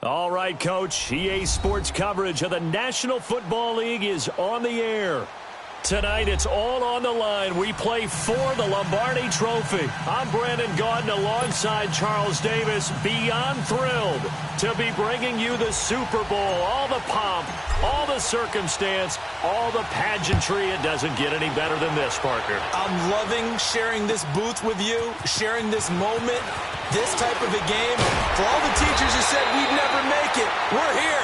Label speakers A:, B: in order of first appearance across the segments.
A: All right, Coach. EA Sports coverage of the National Football League is on the air. Tonight, it's all on the line. We play for the Lombardi Trophy. I'm Brandon Gaudin alongside Charles Davis. Beyond thrilled to be bringing you the Super Bowl. All the pomp, all the circumstance, all the pageantry. It doesn't get any better than this, Parker.
B: I'm loving sharing this booth with you, sharing this moment, this type of a game. For all the teachers who said we'd never make it, we're here.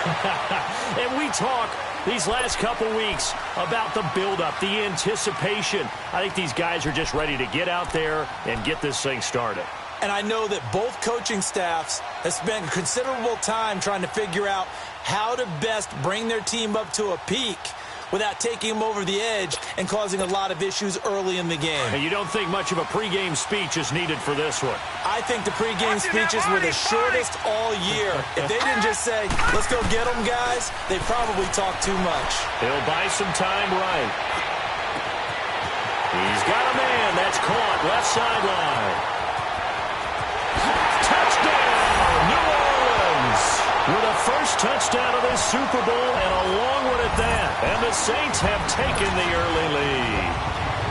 A: And we talk these last couple weeks about the buildup, the anticipation. I think these guys are just ready to get out there and get this thing started.
B: And I know that both coaching staffs have spent considerable time trying to figure out how to best bring their team up to a peak without taking them over the edge and causing a lot of issues early in the game.
A: And you don't think much of a pregame speech is needed for this one?
B: I think the pregame speeches were the shortest all year. If they didn't just say, let's go get them, guys, they probably talk too much.
A: He'll buy some time right. He's got a man. That's caught left sideline. Touchdown, New Orleans! With a first touchdown of this Super Bowl and a long one at that. And the Saints have taken the early lead.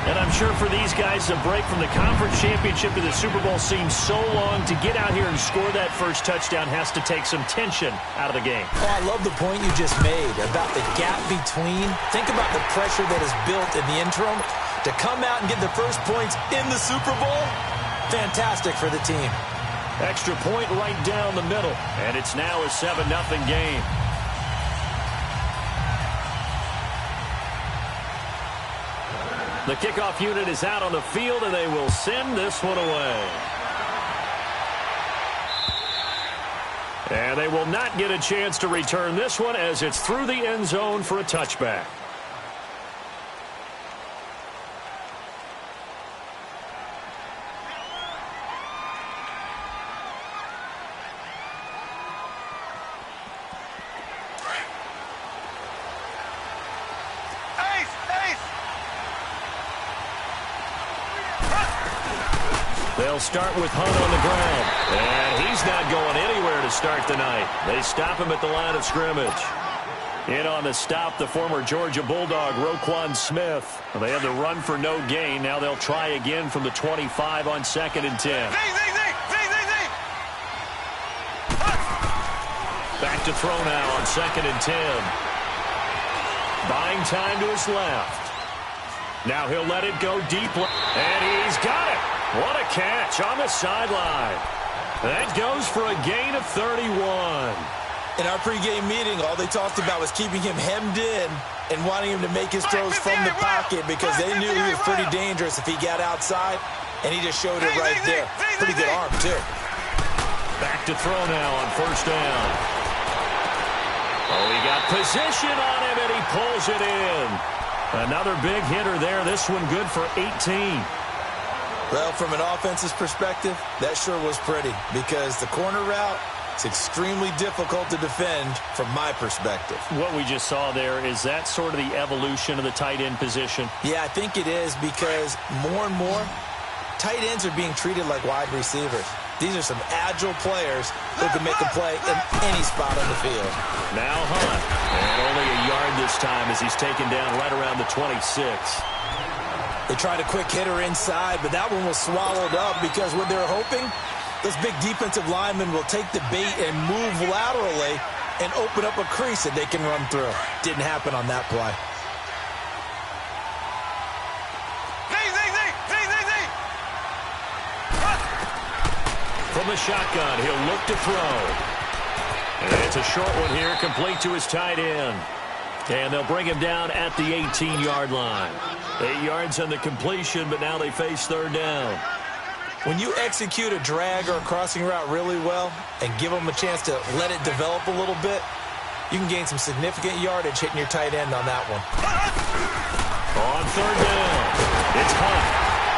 A: And I'm sure for these guys, the break from the conference championship to the Super Bowl seems so long. To get out here and score that first touchdown has to take some tension out of the game.
B: Oh, I love the point you just made about the gap between. Think about the pressure that is built in the interim. To come out and get the first points in the Super Bowl, fantastic for the team.
A: Extra point right down the middle. And it's now a 7-0 game. The kickoff unit is out on the field, and they will send this one away. And they will not get a chance to return this one as it's through the end zone for a touchback. They'll start with Hunt on the ground. And he's not going anywhere to start the night. They stop him at the line of scrimmage. In on the stop, the former Georgia Bulldog, Roquan Smith. They had the run for no gain. Now they'll try again from the 25 on 2nd and 10. Back to throw now on 2nd and 10. Buying time to his left. Now he'll let it go deep. And he's got it. What a catch on the sideline. That goes for a gain of 31.
B: In our pregame meeting, all they talked about was keeping him hemmed in and wanting him to make his throws from the pocket because they knew he was pretty dangerous if he got outside, and he just showed it right there. Pretty good arm, too.
A: Back to throw now on 1st down. Oh, he got position on him, and he pulls it in. Another big hitter there. This one good for 18.
B: Well, from an offense's perspective, that sure was pretty because the corner route is extremely difficult to defend from my perspective.
A: What we just saw there, is that sort of the evolution of the tight end position?
B: Yeah, I think it is because more and more, tight ends are being treated like wide receivers. These are some agile players who can make a play in any spot on the field.
A: Now Hunt, and only a yard this time as he's taken down right around the 26.
B: They tried a quick hitter inside, but that one was swallowed up because what they're hoping, those big defensive linemen will take the bait and move laterally and open up a crease that they can run through. Didn't happen on that play.
A: From the shotgun, he'll look to throw. And it's a short one here, complete to his tight end. And they'll bring him down at the 18-yard line. 8 yards on the completion, but now they face 3rd down.
B: When you execute a drag or a crossing route really well and give them a chance to let it develop a little bit, you can gain some significant yardage hitting your tight end on that one.
A: On 3rd down, it's Hunt.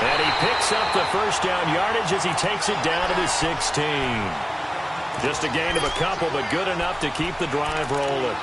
A: And he picks up the first down yardage as he takes it down to the 16. Just a gain of a couple, but good enough to keep the drive rolling.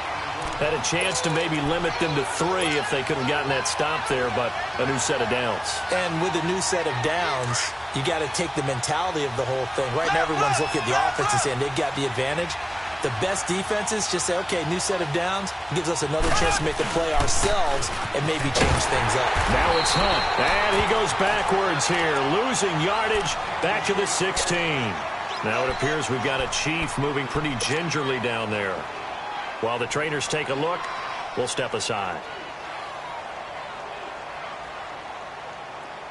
A: Had a chance to maybe limit them to 3 if they could have gotten that stop there, but a new set of downs.
B: And with a new set of downs, you got to take the mentality of the whole thing. Right now, everyone's looking at the offense and saying they've got the advantage. The best defenses just say, okay, new set of downs, gives us another chance to make a play ourselves and maybe change things up.
A: Now it's Hunt, and he goes backwards here, losing yardage back to the 16. Now it appears we've got a Chief moving pretty gingerly down there. While the trainers take a look, we'll step aside.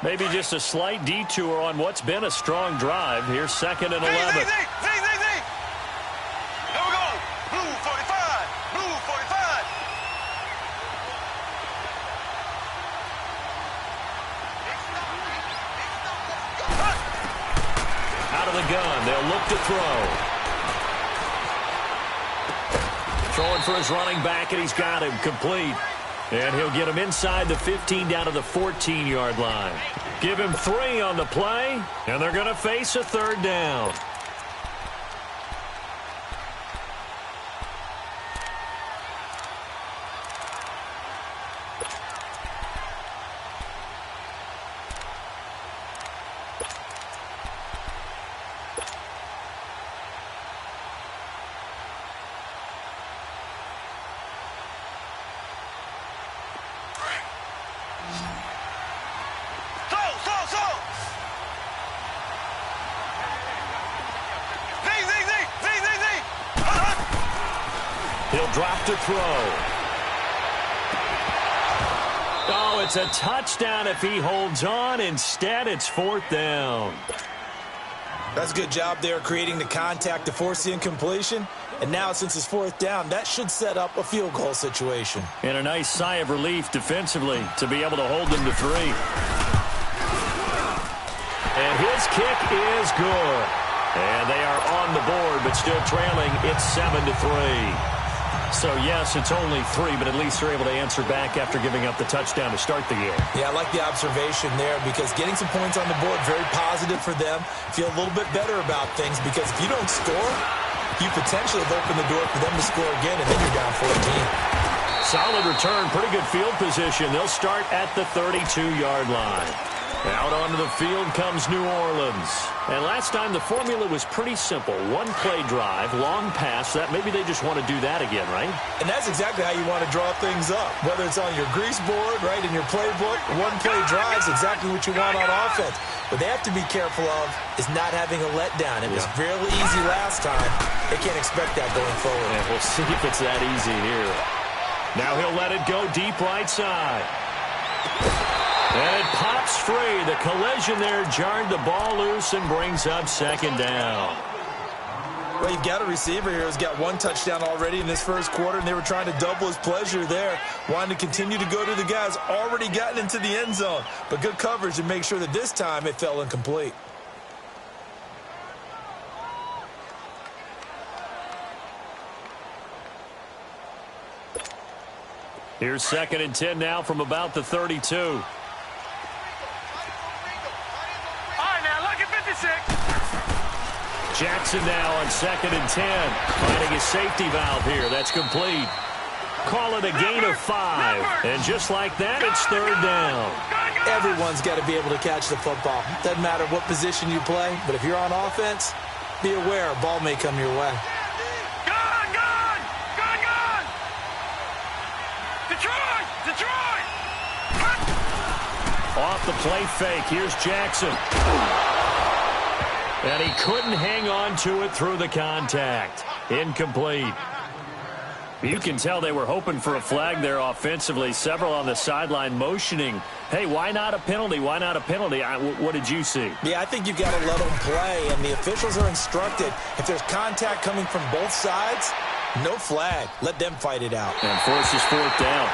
A: Maybe just a slight detour on what's been a strong drive. Here's 2nd and 11.
C: Here we go. Blue 45. Blue 45.
A: Out of the gun. They'll look to throw. Throwing for his running back, and he's got him complete. And he'll get him inside the 15 down to the 14-yard line. Give him 3 on the play, and they're going to face a 3rd down. He'll drop to throw. Oh, it's a touchdown if he holds on. Instead, it's 4th down.
B: That's a good job there creating the contact to force the incompletion. And now, since it's 4th down, that should set up a field goal situation.
A: And a nice sigh of relief defensively to be able to hold them to 3. And his kick is good. And they are on the board, but still trailing. It's 7-3. So, yes, it's only 3, but at least they're able to answer back after giving up the touchdown to start the game.
B: Yeah, I like the observation there because getting some points on the board, very positive for them. Feel a little bit better about things because if you don't score, you potentially have opened the door for them to score again, and then you're down 14.
A: Solid return, pretty good field position. They'll start at the 32-yard line. Out onto the field comes New Orleans. And last time the formula was pretty simple. One play drive, long pass. That maybe they just want to do that again, right?
B: And that's exactly how you want to draw things up. Whether it's on your grease board, right, in your playbook, one play drive is exactly what you want on offense. What they have to be careful of is not having a letdown. It was fairly easy last time. They can't expect that going forward.
A: Yeah, we'll see if it's that easy here. Now he'll let it go deep right side. And it pops free. The collision there jarred the ball loose and brings up 2nd down.
B: Well, you've got a receiver here who's got 1 touchdown already in this first quarter, and they were trying to double his pleasure there, wanting to continue to go to the guys already gotten into the end zone. But good coverage to make sure that this time it fell incomplete.
A: Here's 2nd and 10 now from about the 32. Jackson now on 2nd and 10. Finding his safety valve here. That's complete. Call it a gain of 5. And just like that, it's 3rd down.
B: Everyone's got to be able to catch the football. Doesn't matter what position you play, but if you're on offense, be aware a ball may come your way.
C: Detroit!
A: Off the play fake. Here's Jackson. And he couldn't hang on to it through the contact. Incomplete. You can tell they were hoping for a flag there offensively. Several on the sideline motioning, hey, why not a penalty? Why not a penalty? What did you see?
B: Yeah, I think you've got to let them play, and the officials are instructed. If there's contact coming from both sides, no flag. Let them fight it out.
A: And forces 4th down.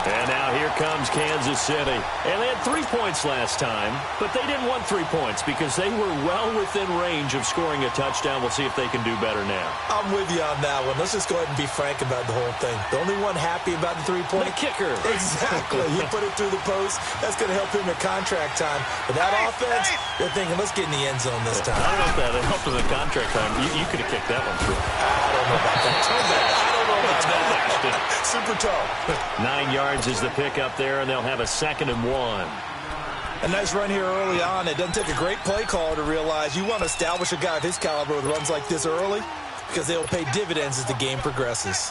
A: And now here comes Kansas City. And they had 3 points last time, but they didn't want 3 points because they were well within range of scoring a touchdown. We'll see if they can do better now.
B: I'm with you on that one. Let's just go ahead and be frank about the whole thing. The only one happy about the 3-point?
A: The kicker.
B: Exactly. You put it through the post. That's going to help him at contract time. But that offense, they're thinking, let's get in the end zone this time.
A: I don't know if that helped in the contract time. You could have kicked that one through.
B: I don't know about that. I don't know about that. Super tall.
A: 9 yards is the pickup there, and they'll have a 2nd and 1.
B: A nice run here early on. It doesn't take a great play caller to realize you want to establish a guy of his caliber with runs like this early because they'll pay dividends as the game progresses.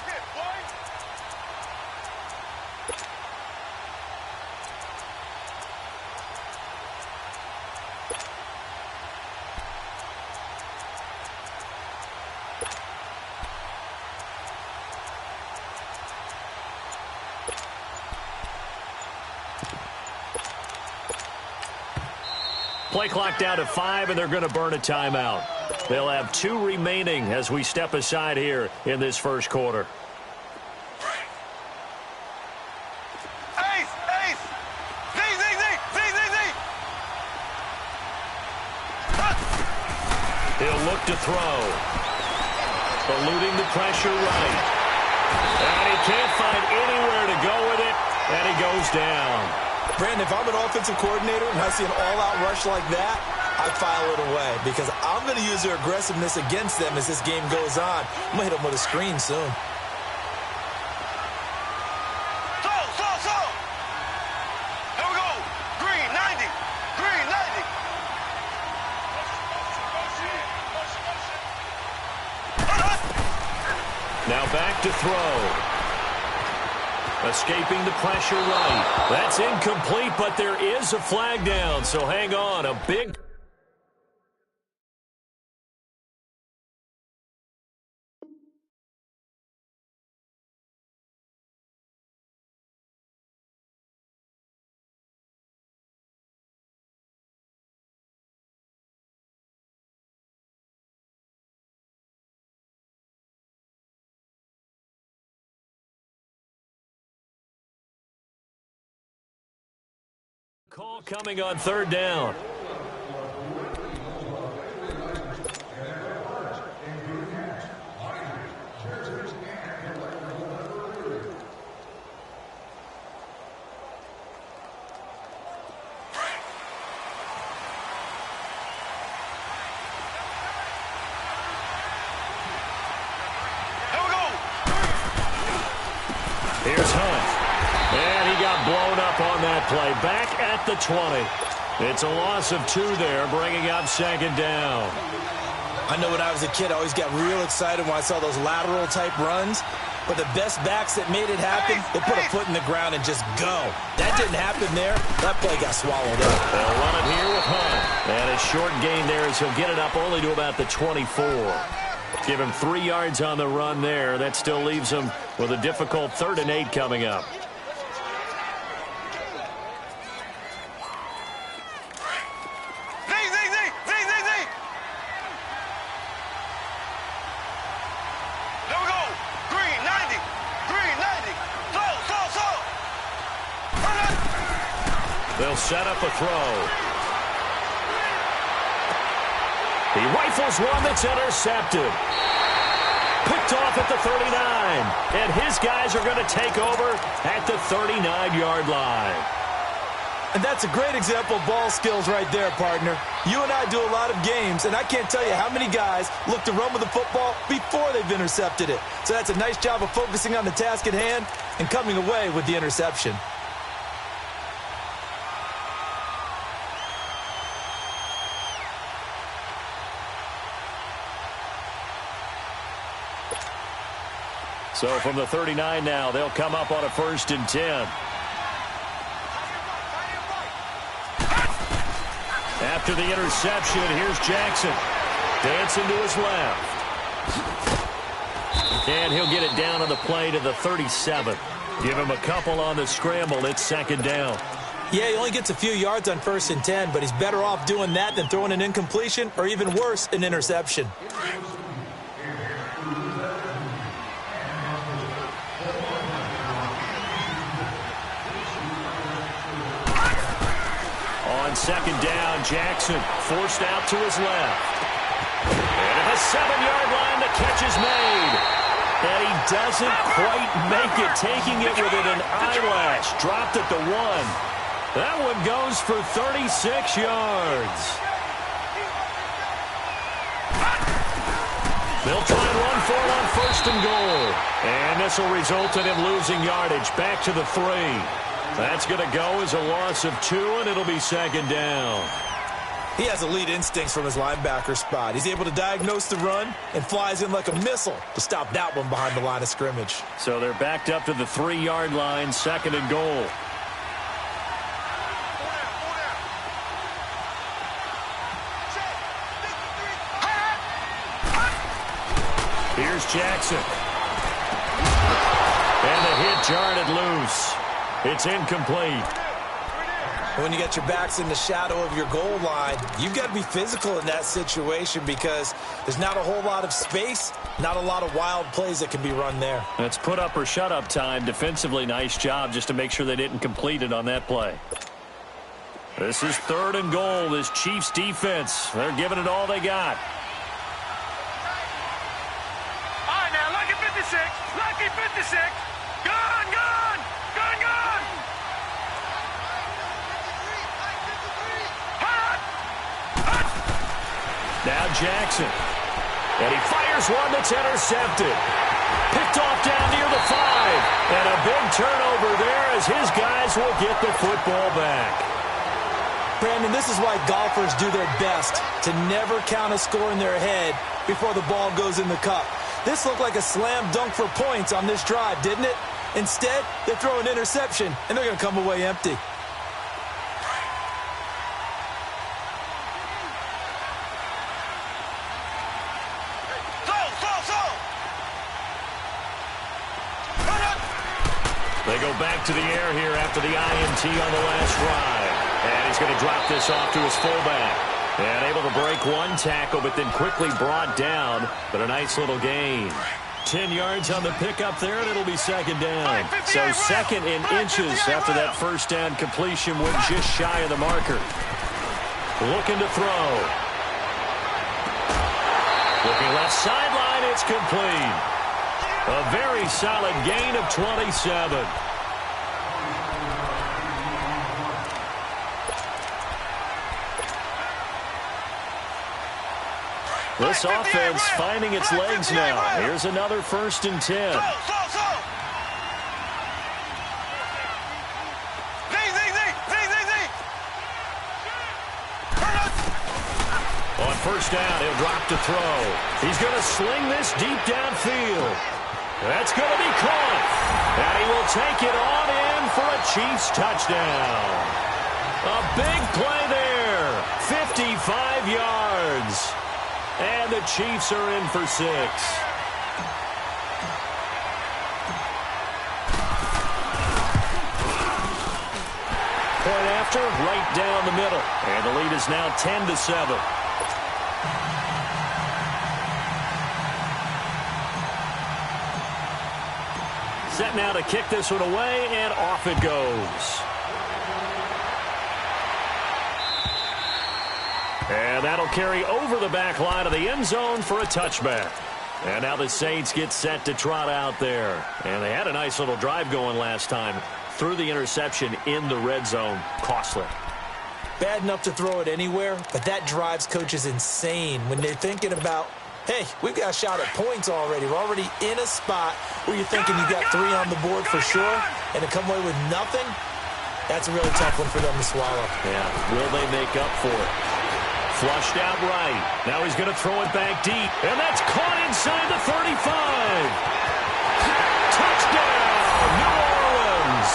A: Play clock down to 5, and they're going to burn a timeout. They'll have 2 remaining as we step aside here in this first quarter.
C: Ace! Ace! Z! Z! Z! Z! Z! Z!
A: He'll look to throw. Eluding the pressure right. And he can't find anywhere to go with it, and he goes down.
B: Brandon, if I'm an offensive coordinator and I see an all-out rush like that, I file it away because I'm going to use their aggressiveness against them as this game goes on. I'm going to hit them with a screen soon.
C: So! Here we go! Green 90! Green 90!
A: Now back to throw. Escaping the pressure right. That's incomplete, but there is a flag down, so hang on. A big... Call coming on third down. Here's Hunt. And he got blown up on that play. Back at the 20. It's a loss of 2 there, bringing up second down.
B: I know when I was a kid, I always got real excited when I saw those lateral-type runs. But the best backs that made it happen, they put a foot in the ground and just go. That didn't happen there. That play got swallowed up.
A: They'll run it here with Hunt. And a short gain there as he'll get it up only to about the 24. Give him 3 yards on the run there. That still leaves him with a difficult 3rd and 8 coming up. They'll set up a throw. He rifles one that's intercepted. Picked off at the 39. And his guys are going to take over at the 39-yard line.
B: And that's a great example of ball skills right there, partner. You and I do a lot of games, and I can't tell you how many guys look to run with the football before they've intercepted it. So that's a nice job of focusing on the task at hand and coming away with the interception.
A: So from the 39 now, they'll come up on a 1st and 10. After the interception, here's Jackson. Dancing to his left. And he'll get it down on the play to the 37. Give him a couple on the scramble. It's 2nd down.
B: Yeah, he only gets a few yards on 1st and 10, but he's better off doing that than throwing an incompletion or even worse, an interception.
A: On 2nd down, Jackson forced out to his left. And at the 7-yard line, the catch is made. And he doesn't quite make it, taking it within an eyelash. Dropped at the 1. That one goes for 36 yards. They'll try and run for it on 1st and goal. And this will result in him losing yardage back to the 3. That's going to go as a loss of 2, and it'll be second down.
B: He has elite instincts from his linebacker spot. He's able to diagnose the run and flies in like a missile to stop that one behind the line of scrimmage.
A: So they're backed up to the 3-yard line, second and goal. Here's Jackson. And the hit jarred it loose. It's incomplete.
B: When you get your backs in the shadow of your goal line, you've got to be physical in that situation because there's not a whole lot of space, not a lot of wild plays that can be run there.
A: That's put up or shut up time. Defensively, nice job just to make sure they didn't complete it on that play. This is third and goal. This Chiefs defense, they're giving it all they got.
C: All right, now, lucky 56. Lucky 56. Gone, gone. Gone, gone.
A: Now Jackson. And he fires one that's intercepted. Picked off down near the 5. And a big turnover there as his guys will get the football back.
B: Brandon, this is why golfers do their best to never count a score in their head before the ball goes in the cup. This looked like a slam dunk for points on this drive, didn't it? Instead, they throw an interception, and they're going to come away empty.
A: They go back to the air here after the INT on the last drive. And he's going to drop this off to his fullback. And able to break one tackle, but then quickly brought down. But a nice little gain. 10 yards on the pickup there, and it'll be second down. So second in inches after that first down completion went just shy of the marker. Looking to throw. Looking left sideline, it's complete. A very solid gain of 27. This offense finding its legs now. Here's another 1st and 10. On first down, he'll drop to throw. He's going to sling this deep downfield. That's going to be caught. And he will take it on in for a Chiefs touchdown. A big play there. 55 yards. And the Chiefs are in for 6. Point after, right down the middle. And the lead is now 10-7. Set now to kick this one away, and off it goes. And that'll carry over the back line of the end zone for a touchback. And now the Saints get set to trot out there. And they had a nice little drive going last time. Threw the interception in the red zone. Costly.
B: Bad enough to throw it anywhere, but that drives coaches insane when they're thinking about, hey, we've got a shot at points already. We're already in a spot where you're thinking you got 3 on the board for sure, and to come away with nothing, that's a really tough one for them to swallow.
A: Yeah, will they make up for it? Flushed out right. Now he's going to throw it back deep. And that's caught inside the 35. Touchdown, New Orleans.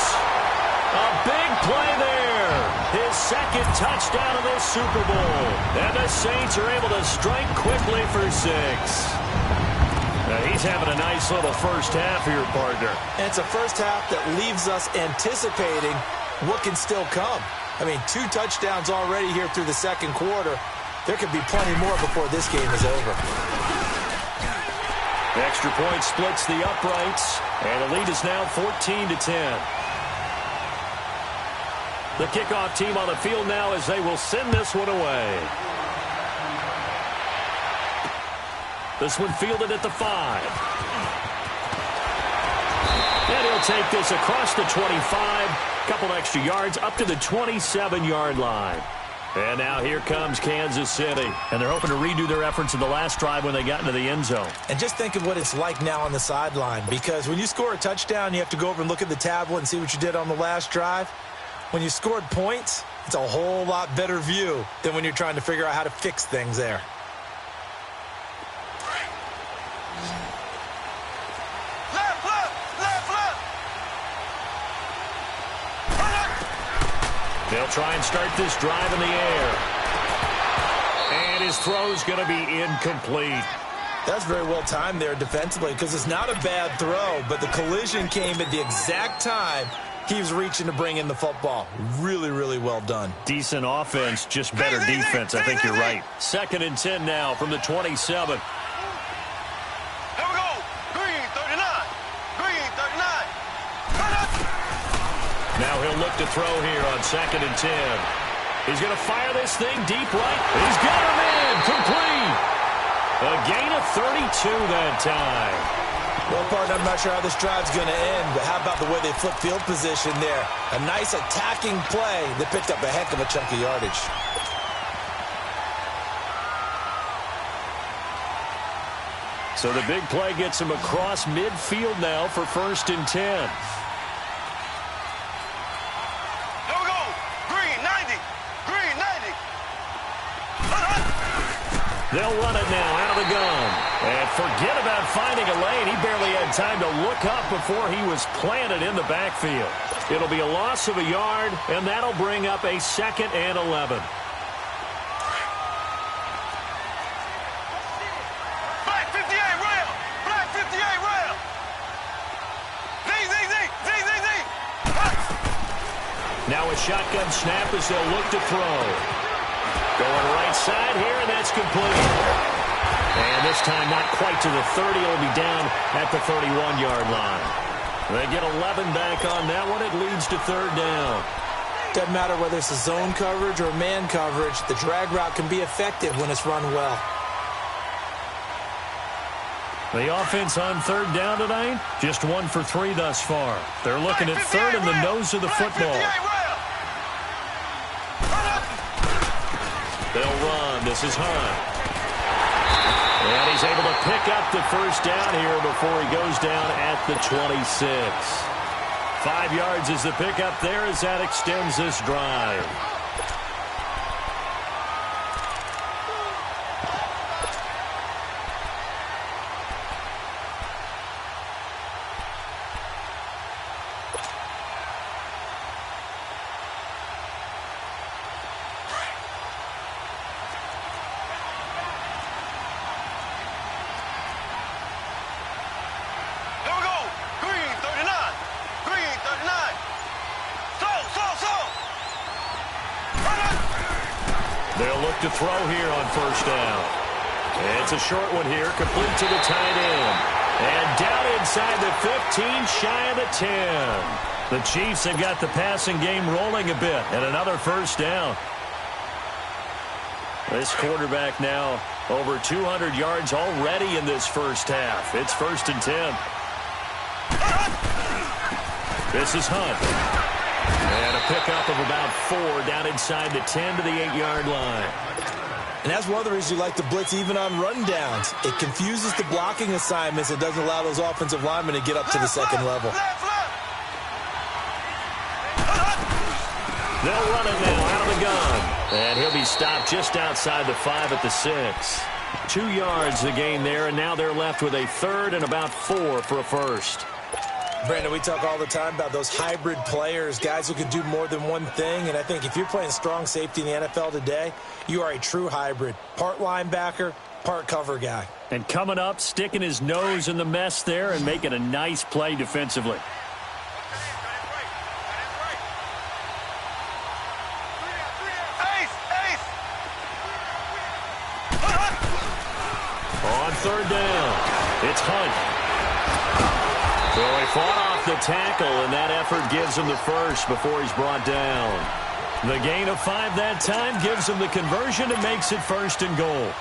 A: A big play there. His second touchdown of this Super Bowl. And the Saints are able to strike quickly for 6. Now he's having a nice little first half here, partner.
B: And it's a first half that leaves us anticipating what can still come. I mean, 2 touchdowns already here through the second quarter. There could be plenty more before this game is over.
A: The extra point splits the uprights, and the lead is now 14-10. The kickoff team on the field now as they will send this one away. This one fielded at the 5. And he'll take this across the 25. Couple extra yards up to the 27-yard line. And now here comes Kansas City. And they're hoping to redo their efforts in the last drive when they got into the end zone.
B: And just think of what it's like now on the sideline, because when you score a touchdown, you have to go over and look at the tablet and see what you did on the last drive. When you scored points, it's a whole lot better view than when you're trying to figure out how to fix things there.
A: They'll try and start this drive in the air. And his throw's going to be incomplete.
B: That's very well timed there defensively, because it's not a bad throw, but the collision came at the exact time he was reaching to bring in the football. Really, really well done.
A: Decent offense, just better defense. I think you're right. 2nd and 10 now from the 27.
C: Here we go. Green, 39. Green, 39.
A: Now he'll look to throw here on 2nd and 10. He's going to fire this thing deep right. He's got him in. Complete. A gain of 32 that time.
B: Well, partner, I'm not sure how this drive's going to end, but how about the way they flip field position there? A nice attacking play that picked up a heck of a chunk of yardage.
A: So the big play gets him across midfield now for 1st and 10.
C: Here we go. Green, 90. Green, 90.
A: They'll run it now out of the gun. And forget about finding a lane. He barely had time to look up before he was planted in the backfield. It'll be a loss of a yard, and that'll bring up a 2nd and 11.
C: Black 58 rail. Black 58 rail. Z, Z, Z, Z, Z, Z.
A: Now a shotgun snap as they'll look to throw. Going right side here, and that's complete. And this time not quite to the 30. It'll be down at the 31-yard line. They get 11 back on that one. It leads to 3rd down.
B: Doesn't matter whether it's a zone coverage or man coverage, the drag route can be effective when it's run well.
A: The offense on 3rd down tonight, just 1 for 3 thus far. They're looking at 3rd in the nose of the football. They'll run. This is Hunt. And he's able to pick up the 1st down here before he goes down at the 26. 5 yards is the pickup there as that extends this drive. They'll look to throw here on 1st down. It's a short one here, complete to the tight end. And down inside the 15, shy of the 10. The Chiefs have got the passing game rolling a bit, and another 1st down. This quarterback now over 200 yards already in this 1st half. It's 1st and 10. This is Hunt. And a pickup of about 4 down inside the 10 to the 8-yard line.
B: And that's one of the reasons you like to blitz even on rundowns. It confuses the blocking assignments. It doesn't allow those offensive linemen to get up to the 2nd level.
A: They'll run it now out of the gun. And he'll be stopped just outside the 5 at the 6. 2 yards the gain there, and now they're left with a 3rd and about 4 for a 1st.
B: Brandon, we talk all the time about those hybrid players, guys who can do more than one thing. And I think if you're playing strong safety in the NFL today, you are a true hybrid. Part linebacker, part cover guy.
A: And coming up, sticking his nose in the mess there and making a nice play defensively. On 3rd down, it's Hunt. So he fought off the tackle, and that effort gives him the 1st before he's brought down. The gain of 5 that time gives him the conversion and makes it 1st and goal.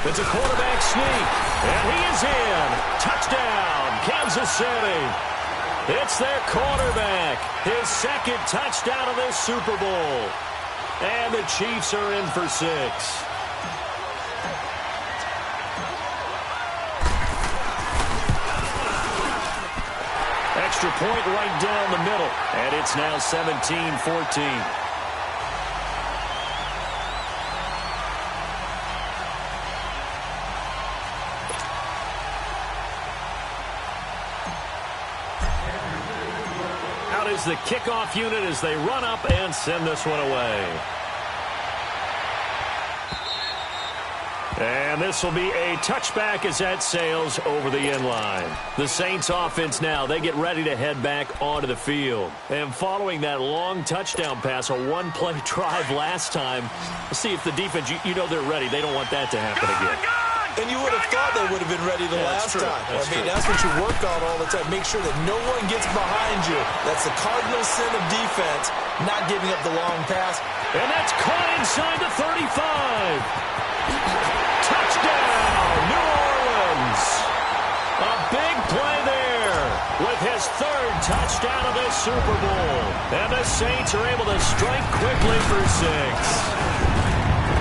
A: It's a quarterback sneak, and he is in. Touchdown, Kansas City. It's their quarterback, his second touchdown of this Super Bowl. And the Chiefs are in for 6. Extra point right down the middle, and it's now 17-14. Is the kickoff unit as they run up and send this one away. And this will be a touchback as that sails over the end line. The Saints offense now, they get ready to head back onto the field. And following that long touchdown pass, a one-play drive last time, let's see if the defense, you know they're ready. They don't want that to happen again.
B: And you would have thought they would have been ready the last time. That's what you work on all the time. Make sure that no one gets behind you. That's the cardinal sin of defense, not giving up the long pass.
A: And that's caught inside the 35. Touchdown, New Orleans. A big play there with his third touchdown of this Super Bowl. And the Saints are able to strike quickly for 6.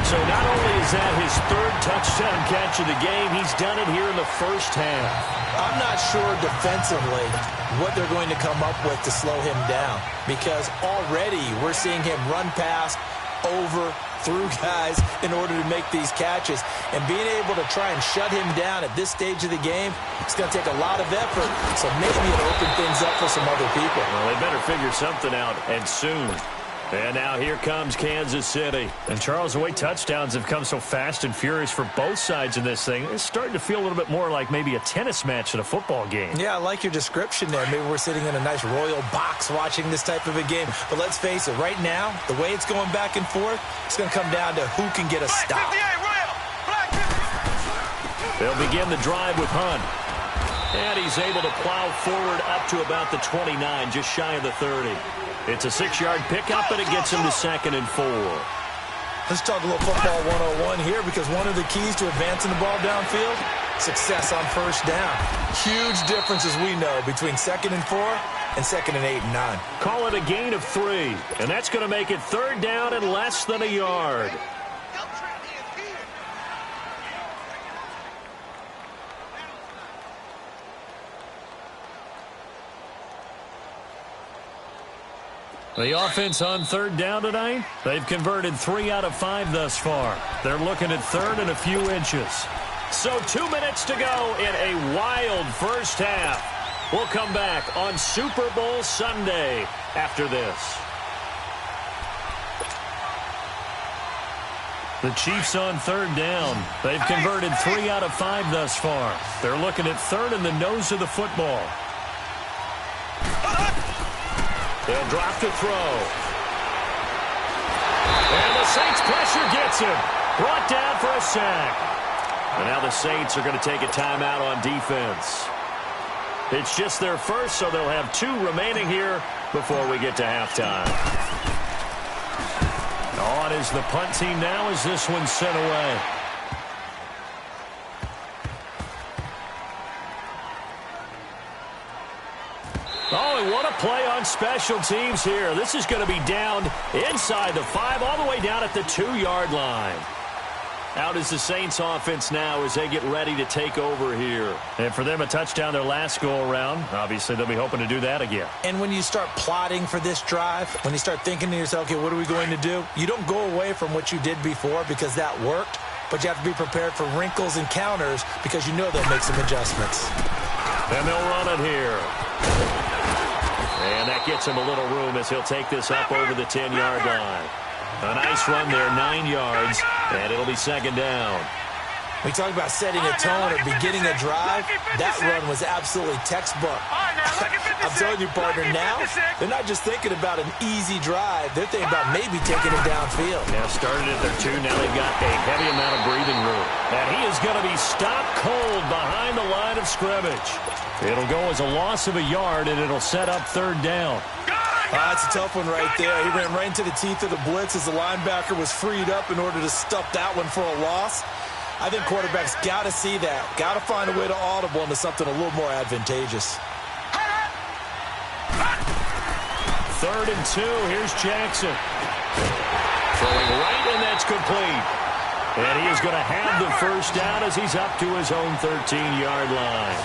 A: So not only is that his third touchdown catch of the game, he's done it here in the first half.
B: I'm not sure defensively what they're going to come up with to slow him down, because already we're seeing him run past, over, through guys in order to make these catches. And being able to try and shut him down at this stage of the game, it's going to take a lot of effort. So maybe it'll open things up for some other people.
A: Well, they better figure something out, and soon. And now here comes Kansas City. And, Charles, the way touchdowns have come so fast and furious for both sides in this thing, it's starting to feel a little bit more like maybe a tennis match at a football game.
B: Yeah, I like your description there. Maybe we're sitting in a nice royal box watching this type of a game. But let's face it, right now, the way it's going back and forth, it's going to come down to who can get a stop.
A: They'll begin the drive with Hunt. And he's able to plow forward up to about the 29, just shy of the 30. It's a 6-yard pickup, and it gets him to 2nd and 4.
B: Let's talk a little football 101 here, because one of the keys to advancing the ball downfield, success on first down. Huge difference, as we know, between 2nd and 4 and 2nd and 8 and 9.
A: Call it a gain of 3, and that's going to make it 3rd down and less than a yard. The offense on 3rd down tonight, they've converted 3 out of 5 thus far. They're looking at 3rd and a few inches. So 2 minutes to go in a wild first half. We'll come back on Super Bowl Sunday after this. The Chiefs on 3rd down. They've converted 3 out of 5 thus far. They're looking at 3rd in the nose of the football. They'll drop to throw. And the Saints pressure gets him. Brought down for a sack. And now the Saints are going to take a timeout on defense. It's just their first, so they'll have 2 remaining here before we get to halftime. On is the punt team now as this one's sent away. Oh, and what a play on special teams here. This is going to be down inside the 5, all the way down at the 2-yard line. Out is the Saints offense now as they get ready to take over here. And for them, a touchdown their last go-around. Obviously, they'll be hoping to do that again.
B: And when you start plotting for this drive, when you start thinking to yourself, okay, what are we going to do? You don't go away from what you did before because that worked, but you have to be prepared for wrinkles and counters because you know they'll make some adjustments.
A: And they'll run it here. And that gets him a little room as he'll take this up over the 10-yard line. A nice run there, 9 yards, and it'll be 2nd down.
B: We talk about setting a tone or beginning a drive. That run was absolutely textbook. I'm telling you, partner, now they're not just thinking about an easy drive. They're thinking about maybe taking it downfield.
A: Now started at their 2. Now they've got a heavy amount of breathing room. And he is going to be stopped cold behind the line of scrimmage. It'll go as a loss of a yard, and it'll set up 3rd down.
B: That's a tough one right there. He ran right into the teeth of the blitz as the linebacker was freed up in order to stuff that one for a loss. I think quarterbacks got to see that. Got to find a way to audible into something a little more advantageous.
A: 3rd and 2. Here's Jackson. Throwing right, and that's complete. And he is going to have the first down as he's up to his own 13-yard line.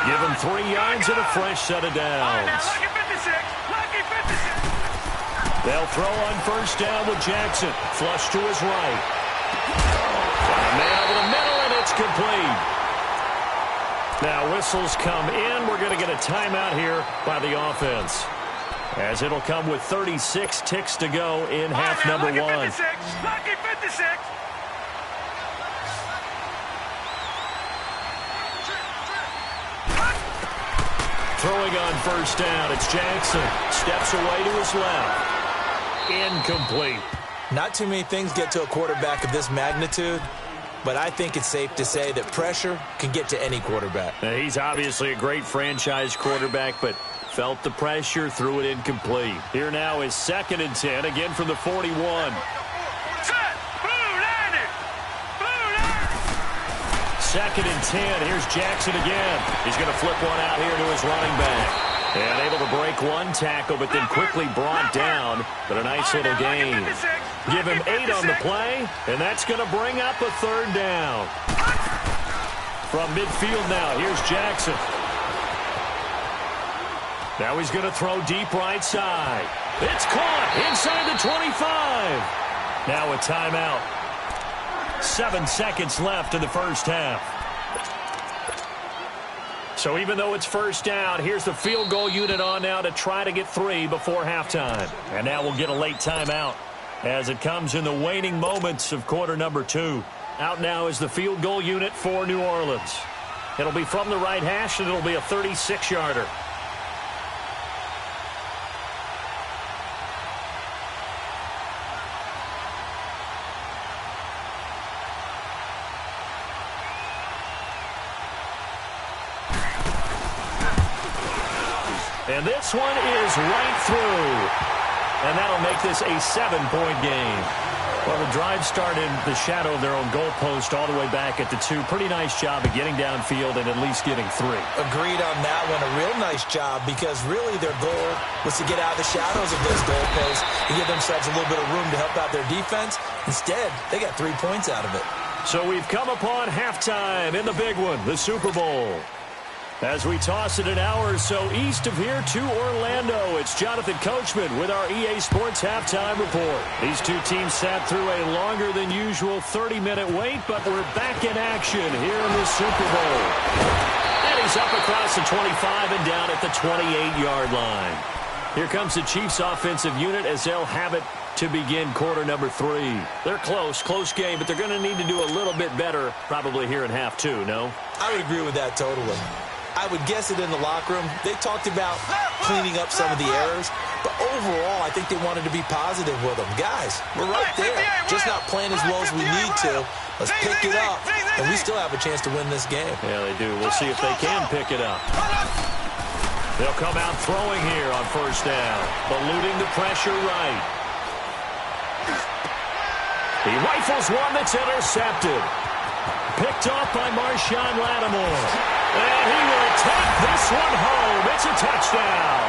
A: Give him 3 yards and a fresh set of downs. They'll throw on first down with Jackson. Flush to his right. Got a man over the middle, and it's complete. Now whistles come in. We're going to get a timeout here by the offense, as it'll come with 36 ticks to go in half number 1.
C: Lucky 56.
A: Throwing on first down, it's Jackson. Steps away to his left. Incomplete.
B: Not too many things get to a quarterback of this magnitude, but I think it's safe to say that pressure can get to any quarterback.
A: Now, he's obviously a great franchise quarterback, but felt the pressure, threw it incomplete. Here now is 2nd and 10, again from the 41.
C: Set. Blue landed. Blue landed.
A: 2nd and 10. Here's Jackson again. He's going to flip one out here to his running back. And able to break one tackle, but then quickly brought down. But a nice little gain. Give him 8 on the play, and that's going to bring up a 3rd down. From midfield now, here's Jackson. Now he's going to throw deep right side. It's caught inside the 25. Now a timeout. 7 seconds left in the first half. So even though it's first down, here's the field goal unit on now to try to get 3 before halftime. And now we'll get a late timeout as it comes in the waning moments of quarter number 2. Out now is the field goal unit for New Orleans. It'll be from the right hash, and it'll be a 36-yarder. And this one is right through. And that'll make this a 7-point game. Well, the drive started in the shadow of their own goalpost all the way back at the 2. Pretty nice job of getting downfield and at least getting 3.
B: Agreed on that one. A real nice job, because really their goal was to get out of the shadows of those goalposts and give themselves a little bit of room to help out their defense. Instead, they got 3 points out of it.
A: So we've come upon halftime in the big one, the Super Bowl. As we toss it an hour or so east of here to Orlando, it's Jonathan Coachman with our EA Sports Halftime Report. These two teams sat through a longer than usual 30-minute wait, but we're back in action here in the Super Bowl. And he's up across the 25 and down at the 28-yard line. Here comes the Chiefs offensive unit as they'll have it to begin quarter number 3. They're close game, but they're going to need to do a little bit better probably here in half 2, no?
B: I would agree with that totally. I would guess it in the locker room. They talked about cleaning up some of the errors, but overall, I think they wanted to be positive with them. Guys, we're right there. Just not playing as well as we need to. Let's pick it up, and we still have a chance to win this game.
A: Yeah, they do. We'll see if they can pick it up. They'll come out throwing here on first down, eluding the pressure right. He rifles one that's intercepted. Picked off by Marshawn Lattimore. And he will take this one home. It's a touchdown.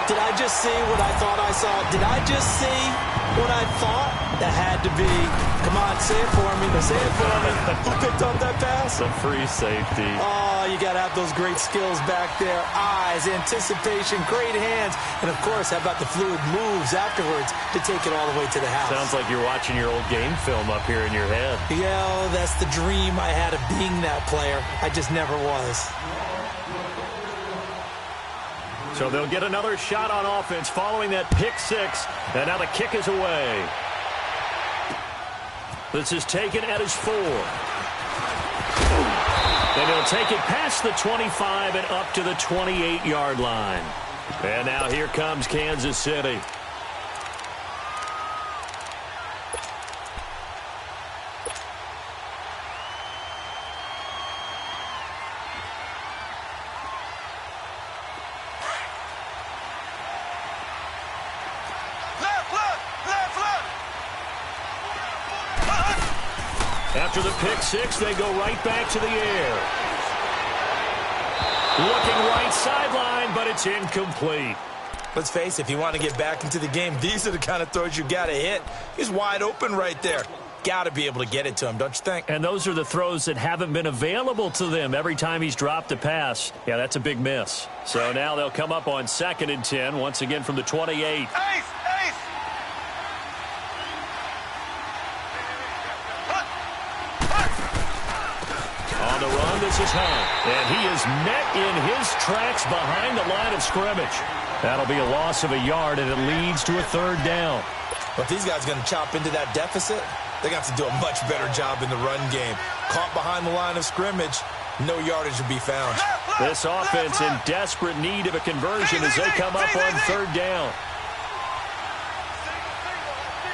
B: Did I just see what I thought I saw? Did I just see what I thought? That had to be. Come on, say it for me. Say it for me. Who picked up that pass?
A: The free safety.
B: Oh, you got to have those great skills back there. Eyes, anticipation, great hands. And, of course, how about the fluid moves afterwards to take it all the way to the house?
A: Sounds like you're watching your old game film up here in your head.
B: Yeah, that's the dream I had of being that player. I just never was.
A: So they'll get another shot on offense following that pick 6. And now the kick is away. This is taken at his 4. And he'll take it past the 25 and up to the 28-yard line. And now here comes Kansas City. After the pick six, they go right back to the air. Looking right sideline, but it's incomplete.
B: Let's face it, if you want to get back into the game, these are the kind of throws you got to hit. He's wide open right there. Got to be able to get it to him, don't you think?
A: And those are the throws that haven't been available to them every time he's dropped a pass. Yeah, that's a big miss. So now they'll come up on 2nd and 10, once again from the 28.
C: Ace!
A: On the run, this is Hunt. And he is met in his tracks behind the line of scrimmage. That'll be a loss of a yard, and it leads to a 3rd down.
B: But if these guys are going to chop into that deficit, they got to do a much better job in the run game. Caught behind the line of scrimmage, no yardage to be found.
A: This offense in desperate need of a conversion as they come up on 3rd down.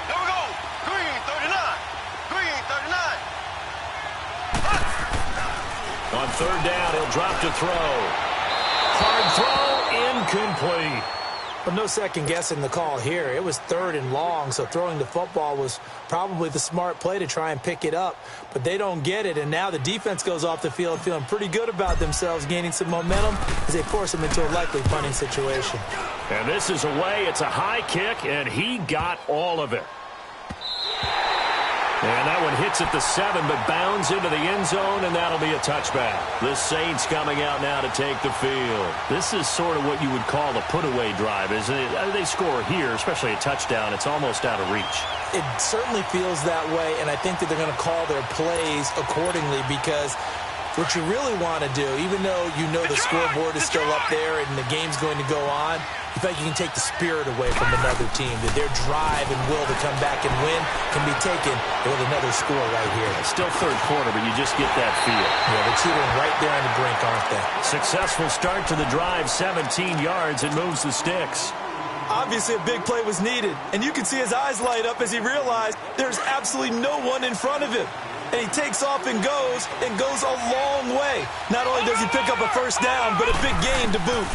C: Here we go. Green, 39. Green, 39.
A: On 3rd down, he'll drop to throw. Hard throw, incomplete.
B: But no second guessing the call here. It was 3rd and long, so throwing the football was probably the smart play to try and pick it up. But they don't get it, and now the defense goes off the field feeling pretty good about themselves, gaining some momentum as they force them into a likely punting situation.
A: And this is away. It's a high kick, and he got all of it. And that one hits at the 7, but bounds into the end zone, and that'll be a touchback. The Saints coming out now to take the field. This is sort of what you would call a put-away drive, isn't it? They score here, especially a touchdown. It's almost out of reach.
B: It certainly feels that way, and I think that they're going to call their plays accordingly because what you really want to do, even though you know the scoreboard is still up there and the game's going to go on, you feel like you can take the spirit away from another team, that their drive and will to come back and win can be taken with another score right here.
A: Still 3rd quarter, but you just get that feel.
B: Yeah, they're teetering right there on the brink, aren't they?
A: Successful start to the drive, 17 yards, and moves the sticks.
B: Obviously, a big play was needed, and you can see his eyes light up as he realized there's absolutely no one in front of him. And he takes off and goes a long way. Not only does he pick up a 1st down, but a big gain to boot.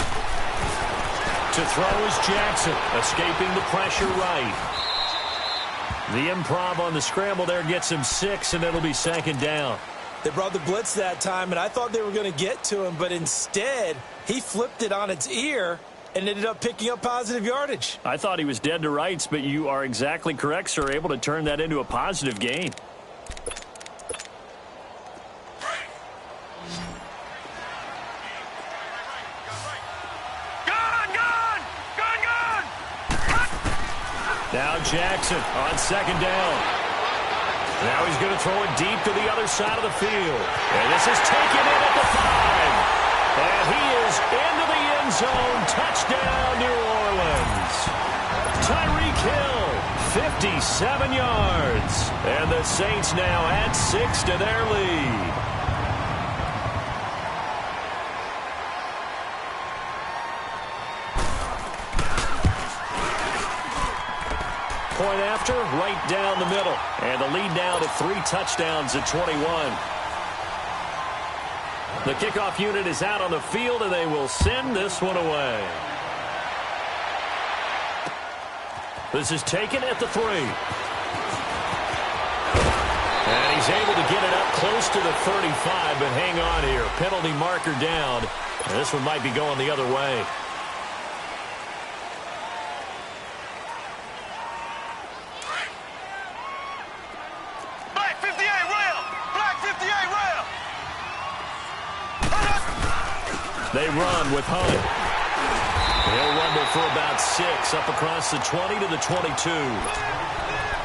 A: To throw is Jackson, escaping the pressure right. The improv on the scramble there gets him 6, and it'll be 2nd down.
B: They brought the blitz that time, and I thought they were going to get to him, but instead, he flipped it on its ear and ended up picking up positive yardage.
A: I thought he was dead to rights, but you are exactly correct, sir, able to turn that into a positive gain. Now Jackson on 2nd down. Now he's going to throw it deep to the other side of the field. And this is taken in at the 5. And he is into the end zone. Touchdown, New Orleans. Tyreek Hill, 57 yards. And the Saints now add 6 to their lead. Point after, right down the middle. And the lead now to 3 touchdowns at 21. The kickoff unit is out on the field, and they will send this one away. This is taken at the 3. And he's able to get it up close to the 35, but hang on here. Penalty marker down. And this one might be going the other way. They run with Hunt. He'll rumble for about 6 up across the 20 to the 22.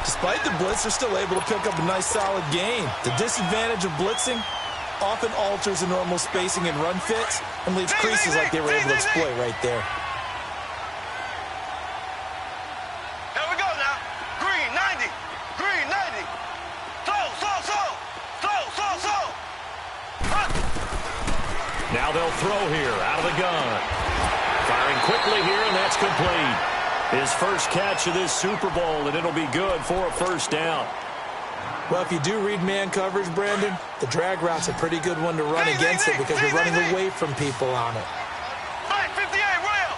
B: Despite the blitz, they're still able to pick up a nice solid gain. The disadvantage of blitzing often alters the normal spacing and run fits and leaves creases like they were able to exploit right there.
C: Here we go now. Green, 90. Green, 90. Slow.
A: Now they'll throw here out of the gun. Firing quickly here, and that's complete. His first catch of this Super Bowl, and it'll be good for a 1st down.
B: Well, if you do read man coverage, Brandon, the drag route's a pretty good one to run against it because you're running away from people on it.
C: 58, rail.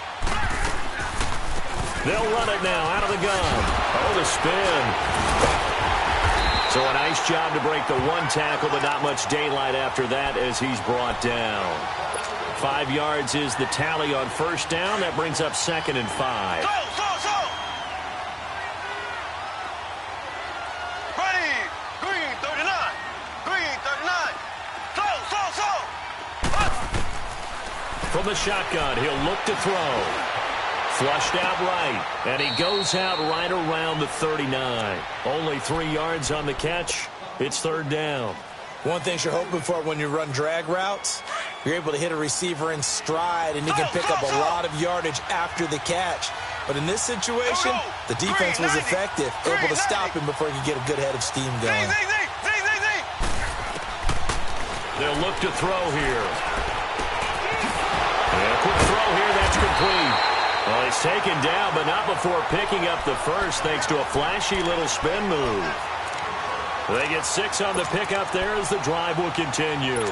A: They'll run it now out of the gun. Oh, the spin. So a nice job to break the one tackle, but not much daylight after that as he's brought down. 5 yards is the tally on first down. That brings up 2nd and 5.
C: Ready. Green 39. Green 39.
A: From the shotgun, he'll look to throw. Flushed out right, and he goes out right around the 39. Only 3 yards on the catch. It's 3rd down.
B: One thing you're hoping for when you run drag routes, you're able to hit a receiver in stride, and he can pick up a lot of yardage after the catch. But in this situation, the defense was effective, able to stop him before he could get a good head of steam going.
A: They'll look to throw here. And a quick throw here, that's complete. Well, he's taken down, but not before picking up the first, thanks to a flashy little spin move. They get 6 on the pickup there as the drive will continue.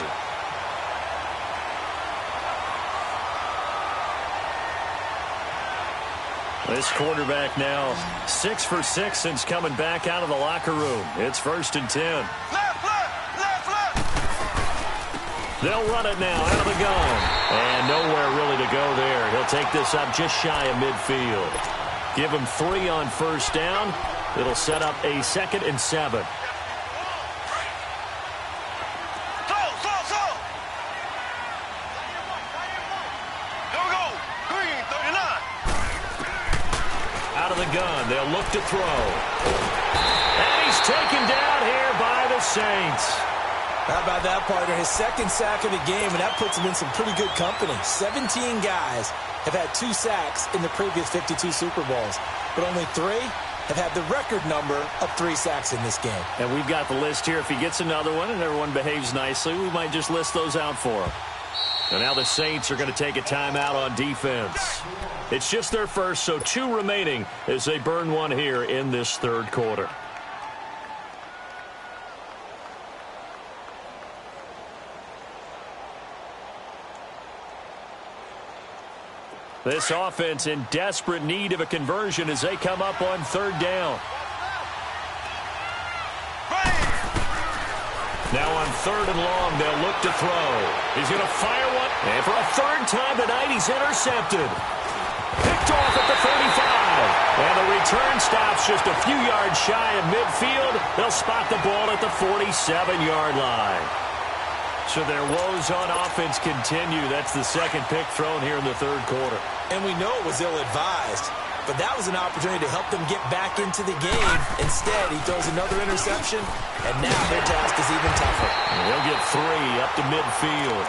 A: This quarterback now 6 for 6 since coming back out of the locker room. It's 1st and 10. They'll run it now out of the gun. And nowhere really to go there. He'll take this up just shy of midfield. Give him 3 on first down. It'll set up a 2nd and 7. Out of the gun, they'll look to throw. And he's taken down here by the Saints.
B: How about that, partner? His 2nd sack of the game, and that puts him in some pretty good company. 17 guys have had 2 sacks in the previous 52 Super Bowls, but only 3 have had the record number of 3 sacks in this game.
A: And we've got the list here. If he gets another one and everyone behaves nicely, we might just list those out for him. And now the Saints are going to take a timeout on defense. It's just their first, so 2 remaining as they burn one here in this 3rd quarter. This offense in desperate need of a conversion as they come up on 3rd down. Now on 3rd and long, they'll look to throw. He's going to fire one. And for a 3rd time tonight, he's intercepted. Picked off at the 35. And the return stops just a few yards shy of midfield. They'll spot the ball at the 47-yard line. So their woes on offense continue. That's the 2nd pick thrown here in the 3rd quarter.
B: And we know it was ill-advised, but that was an opportunity to help them get back into the game. Instead, he throws another interception, and now their task is even tougher.
A: And he'll get 3 up to midfield.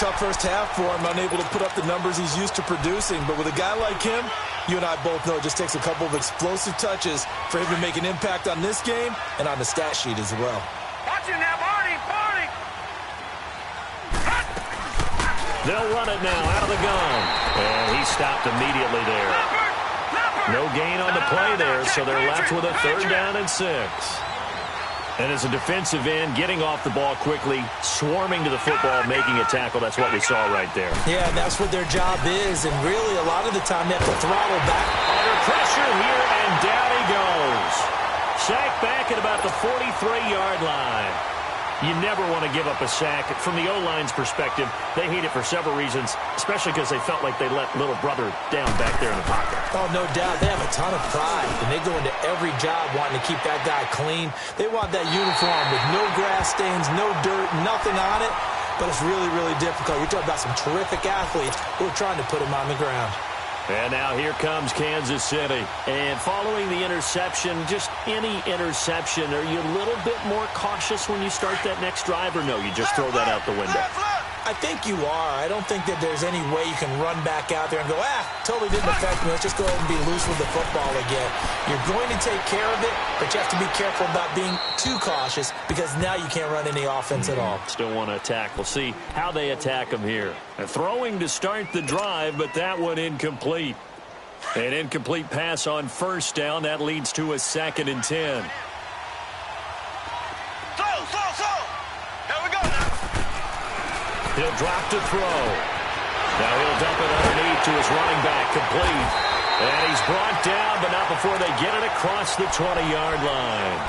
B: Tough first half for him, unable to put up the numbers he's used to producing. But with a guy like him, you and I both know it just takes a couple of explosive touches for him to make an impact on this game and on the stat sheet as well.
C: Watch it now, Barney.
A: They'll run it now out of the gun. And he stopped immediately there. No gain on the play there, so they're left with a 3rd down and 6. And as a defensive end, getting off the ball quickly, swarming to the football, making a tackle, that's what we saw right there.
B: Yeah, and that's what their job is, and really a lot of the time they have to throttle back.
A: Under pressure here, and down he goes. Sacked back at about the 43-yard line. You never want to give up a sack. From the O-line's perspective, they hate it for several reasons, especially because they felt like they let little brother down back there in the pocket.
B: Oh, no doubt. They have a ton of pride, and they go into every job wanting to keep that guy clean. They want that uniform with no grass stains, no dirt, nothing on it, but it's really, really difficult. You're talking about some terrific athletes who are trying to put him on the ground.
A: And now here comes Kansas City. And following the interception, just any interception, are you a little bit more cautious when you start that next drive, or no, you just throw that out the window?
B: I think you are. I don't think that there's any way you can run back out there and go, totally didn't affect me. Let's just go ahead and be loose with the football again. You're going to take care of it, but you have to be careful about being too cautious because now you can't run any offense at all.
A: Still want to attack. We'll see how they attack them here. And throwing to start the drive, but that one incomplete. An incomplete pass on first down. That leads to a 2nd and 10. He'll drop to throw. Now he'll dump it underneath to his running back, complete. And he's brought down, but not before they get it across the 20-yard line.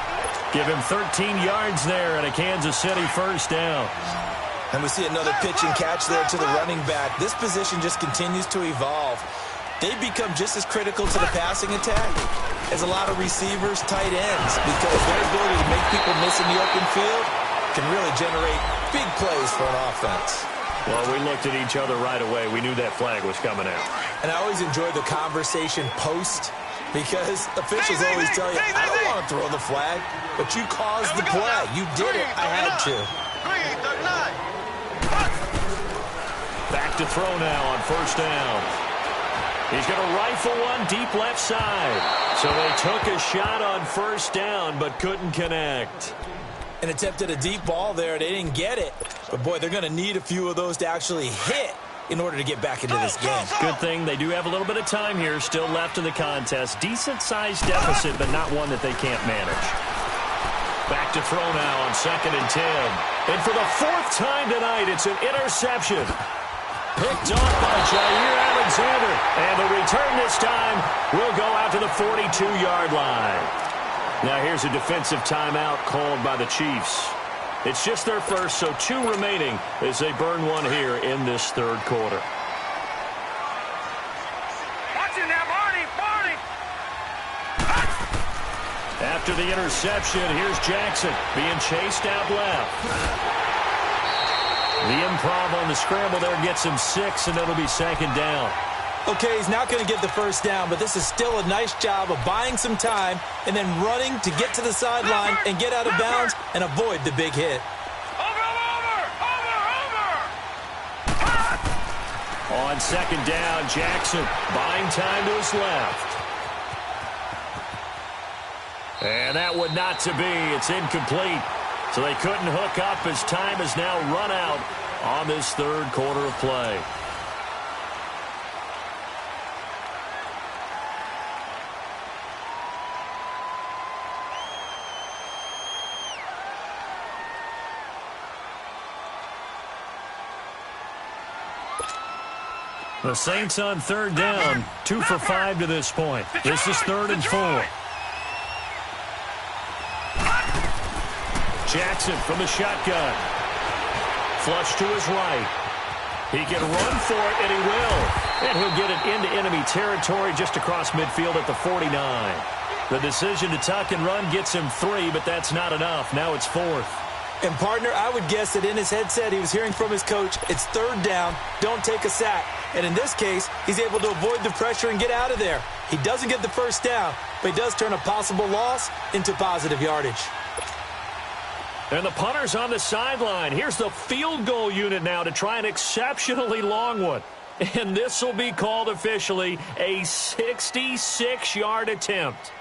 A: Give him 13 yards there and a Kansas City first down.
B: And we see another pitch and catch there to the running back. This position just continues to evolve. They've become just as critical to the passing attack as a lot of receivers, tight ends, because their ability to make people miss in the open field can really generate big plays for an offense.
A: Well, we looked at each other right away. We knew that flag was coming out.
B: And I always enjoy the conversation post, because officials always tell you, I don't want to throw the flag, but you caused the play. You did it. I had to.
A: Back to throw now on first down. He's going to rifle one deep left side. So they took a shot on first down, but couldn't connect.
B: An attempt at a deep ball there. They didn't get it. But, boy, they're going to need a few of those to actually hit in order to get back into this game.
A: Good thing they do have a little bit of time here still left in the contest. Decent-sized deficit, but not one that they can't manage. Back to throw now on 2nd and 10. And for the 4th time tonight, it's an interception. Picked off by Jair Alexander. And the return this time will go out to the 42-yard line. Now here's a defensive timeout called by the Chiefs. It's just their first, so 2 remaining as they burn one here in this 3rd quarter.
C: Watch it now, Barney!
A: After the interception, here's Jackson being chased out left. The improv on the scramble there gets him 6, and it'll be 2nd down.
B: Okay, he's not going to get the first down, but this is still a nice job of buying some time and then running to get to the sideline and get out of bounds and avoid the big hit.
C: Over!
A: On 2nd down, Jackson buying time to his left. And that would not to be. It's incomplete. So they couldn't hook up as time has now run out on this 3rd quarter of play. The Saints on 3rd down, 2 for 5 to this point. This is 3rd and 4. Jackson from the shotgun. Flush to his right. He can run for it, and he will. And he'll get it into enemy territory just across midfield at the 49. The decision to tuck and run gets him 3, but that's not enough. Now it's 4th.
B: And, partner, I would guess that in his headset he was hearing from his coach, it's 3rd down, don't take a sack. And in this case, he's able to avoid the pressure and get out of there. He doesn't get the first down, but he does turn a possible loss into positive yardage.
A: And the punter's on the sideline. Here's the field goal unit now to try an exceptionally long one. And this will be called officially a 66-yard attempt.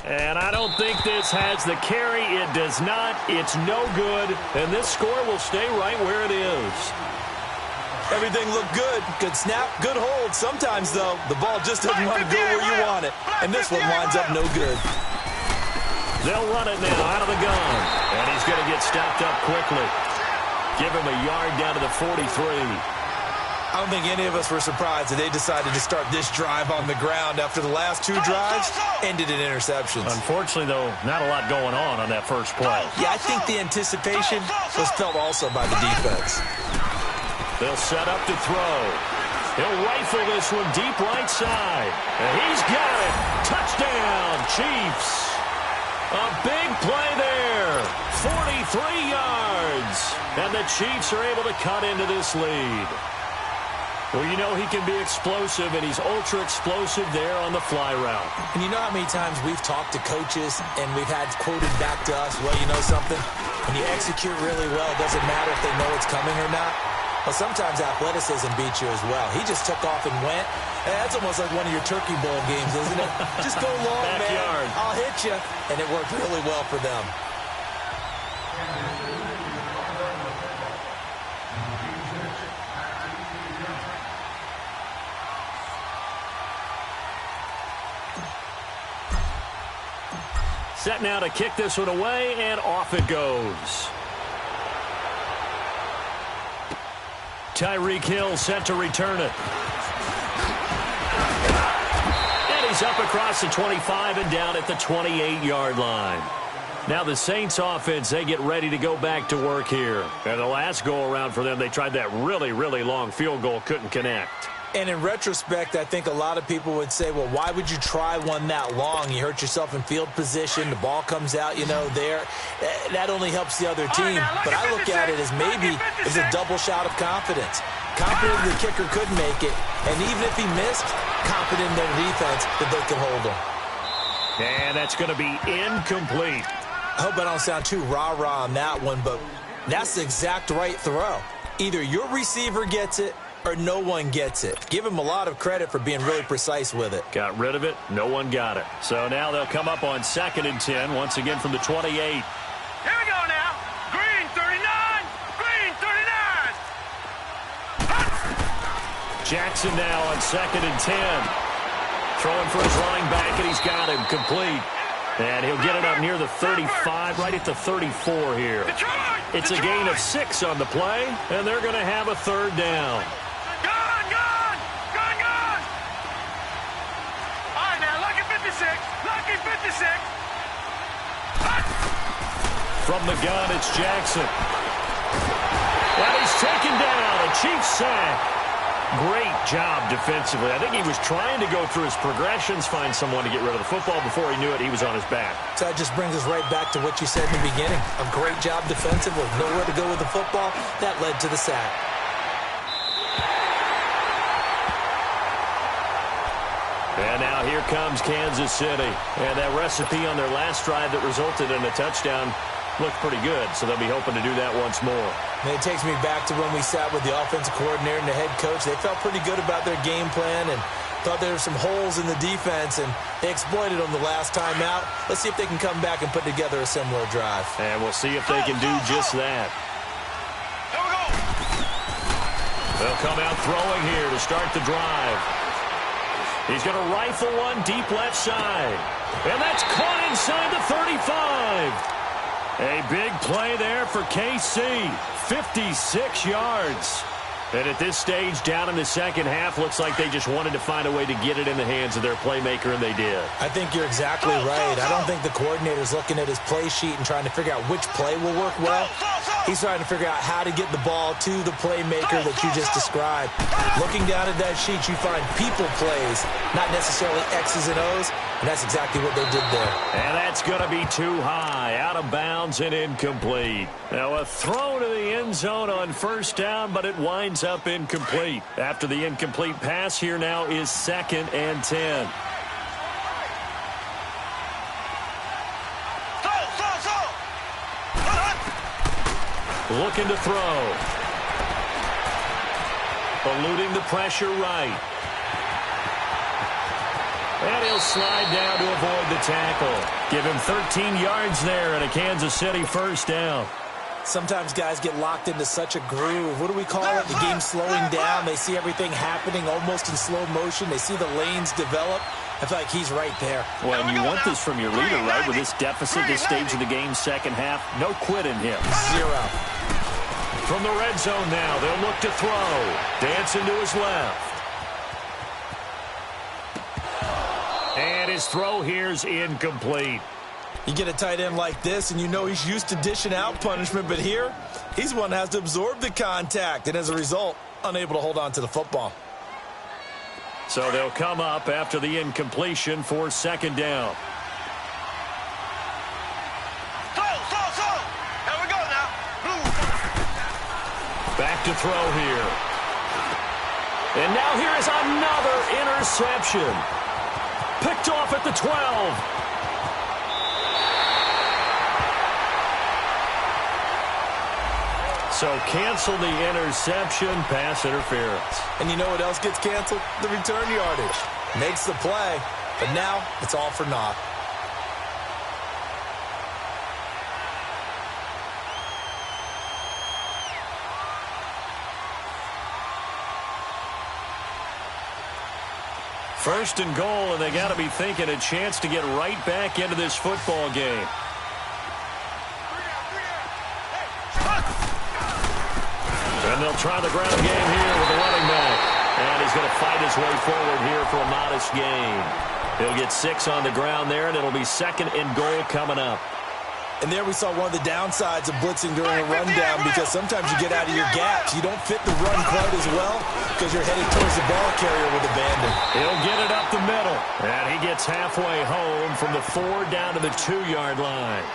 A: And I don't think this has the carry. It does not. It's no good. And this score will stay right where it is.
B: Everything looked good. Good snap, good hold. Sometimes, though, the ball just doesn't want to go where you want it. And this one winds up no good.
A: They'll run it now out of the gun. And he's going to get stopped up quickly. Give him a yard down to the 43.
B: I don't think any of us were surprised that they decided to start this drive on the ground after the last 2 drives ended in interceptions.
A: Unfortunately, though, not a lot going on that first play.
B: Yeah, I think the anticipation was felt also by the defense.
A: They'll set up to throw. He'll rifle this one deep right side. And he's got it. Touchdown, Chiefs. A big play there. 43 yards. And the Chiefs are able to cut into this lead. Well, you know he can be explosive, and he's ultra-explosive there on the fly route.
B: And you know how many times we've talked to coaches and we've had quoted back to us, well, you know something? When you execute really well, it doesn't matter if they know it's coming or not. Well, sometimes athleticism beats you as well. He just took off and went. That's almost like one of your Turkey Bowl games, isn't it? Just go long, man. I'll hit you. And it worked really well for them.
A: Set now to kick this one away, and off it goes. Tyreek Hill set to return it. And he's up across the 25 and down at the 28-yard line. Now the Saints offense, they get ready to go back to work here. And the last go-around for them, they tried that really, really long field goal, couldn't connect.
B: And in retrospect, I think a lot of people would say, well, why would you try one that long? You hurt yourself in field position. The ball comes out, there. That only helps the other team. But I look at it as maybe it's a double shot of confidence. Confident the kicker could make it. And even if he missed, confident in their defense that they can hold him.
A: And that's going to be incomplete.
B: I hope I don't sound too rah-rah on that one, but that's the exact right throw. Either your receiver gets it or no one gets it. Give him a lot of credit for being really precise with it.
A: Got rid of it. No one got it. So now they'll come up on 2nd and 10, once again from the 28.
C: Here we go now. Green 39. Green 39.
A: Jackson now on 2nd and 10. Throwing for his running back, and he's got him complete. And he'll get it up near the 35, right at the 34 here. It's a gain of 6 on the play, and they're going to have a 3rd down.
C: Gone, gone, gone, gone. All right, now, lucky 56, lucky 56.
A: From the gun, it's Jackson. And he's taken down, a Chiefs sack. Great job defensively. I think he was trying to go through his progressions, find someone to get rid of the football. Before he knew it, he was on his back.
B: So that just brings us right back to what you said in the beginning. A great job defensively. Nowhere to go with the football. That led to the sack.
A: And now here comes Kansas City. And that recipe on their last drive that resulted in a touchdown looked pretty good, so they'll be hoping to do that once more.
B: And it takes me back to when we sat with the offensive coordinator and the head coach. They felt pretty good about their game plan and thought there were some holes in the defense, and they exploited them the last time out. Let's see if they can come back and put together a similar drive.
A: And we'll see if they can do just that.
C: Here we go.
A: They'll come out throwing here to start the drive. He's going to rifle one deep left side. And that's caught inside the 35. A big play there for KC. 56 yards. And at this stage, down in the second half, looks like they just wanted to find a way to get it in the hands of their playmaker, and they did.
B: I think you're exactly right. I don't think the coordinator's looking at his play sheet and trying to figure out which play will work well. He's trying to figure out how to get the ball to the playmaker that you just described. Looking down at that sheet, you find people plays, not necessarily X's and O's, and that's exactly what they did there.
A: And that's going to be too high, out of bounds and incomplete. Now a throw to the end zone on 1st down, but it winds up incomplete. After the incomplete pass, here now is 2nd and 10. Looking to throw. Eluding the pressure right. And he'll slide down to avoid the tackle. Give him 13 yards there and a Kansas City 1st down.
B: Sometimes guys get locked into such a groove. What do we call it? The game's slowing down. They see everything happening almost in slow motion. They see the lanes develop. I feel like he's right there.
A: Well, and you want this from your leader, right? With this deficit, this stage of the game, second half, no quit in him.
B: 0.
A: From the red zone now, they'll look to throw. Dancing to his left. And his throw here's incomplete.
B: You get a tight end like this, and you know he's used to dishing out punishment, but here, he's one that has to absorb the contact, and as a result, unable to hold on to the football.
A: So they'll come up after the incompletion for 2nd down.
C: Here we go now.
A: Back to throw here. And now here is another interception. Picked off at the 12. So cancel the interception, pass interference.
B: And you know what else gets canceled? The return yardage. Makes the play, but now it's all for naught.
A: First and goal, and they got to be thinking a chance to get right back into this football game. And They'll try the ground game here with the running back. And he's going to fight his way forward here for a modest gain. He'll get 6 on the ground there, and it'll be 2nd and goal coming up.
B: And there we saw one of the downsides of blitzing during a rundown, because sometimes you get out of your gaps. You don't fit the run quite as well because you're headed towards the ball carrier with abandon.
A: He'll get it up the middle. And he gets halfway home from the 4 down to the 2-yard line.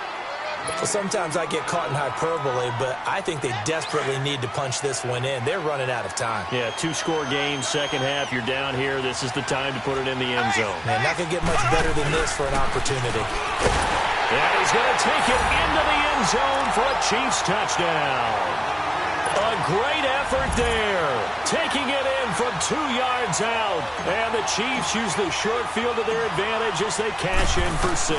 B: Well, sometimes I get caught in hyperbole, but I think they desperately need to punch this one in. They're running out of time.
A: Yeah, 2-score game, second half. You're down here. This is the time to put it in the end zone.
B: Man, not going to get much better than this for an opportunity.
A: And he's going to take it into the end zone for a Chiefs touchdown. A great effort there. Taking it in from 2 yards out. And the Chiefs use the short field to their advantage as they cash in for 6.